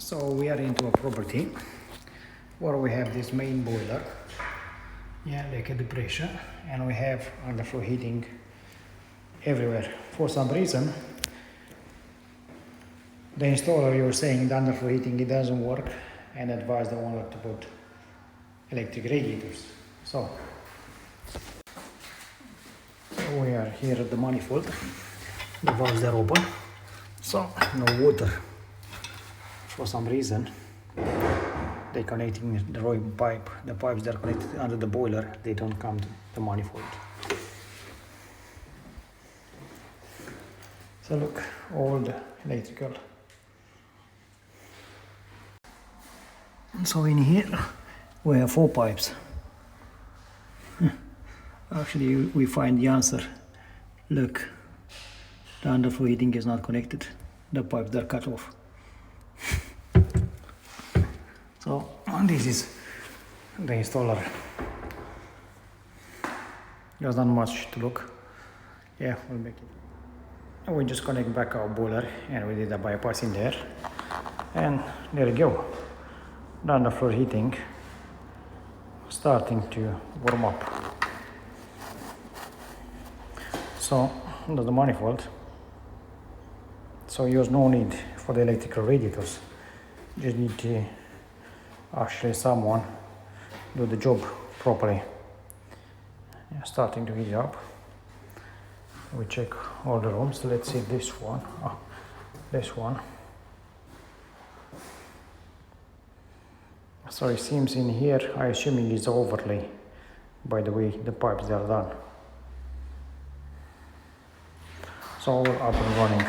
So we are into a property where we have this main boiler, like the pressure, and we have underfloor heating everywhere. For some reason, the installer, you're saying the underfloor heating, it doesn't work, and advised the owner to put electric radiators. So we are here at the manifold. The valves are open, so no water. For some reason, they're connecting the rowing pipe. The pipes that are connected under the boiler, they don't come to the manifold. So look, all the electrical. So in here we have 4 pipes. Actually, we find the answer. Look, the underfloor heating is not connected. The pipes are cut off. So this is the installer. There's not much to look. Yeah, we'll make it. And we just connect back our boiler, and we did a bypass in there. And there you go. The underfloor heating starting to warm up. So that's the manifold. So there's no need for the electrical radiators. You just need to actually someone do the job properly. Yeah, starting to heat up. We check all the rooms. Let's see this one. This one. So it seems in here, I assuming it's overlay by the way the pipes are done. So all up and running.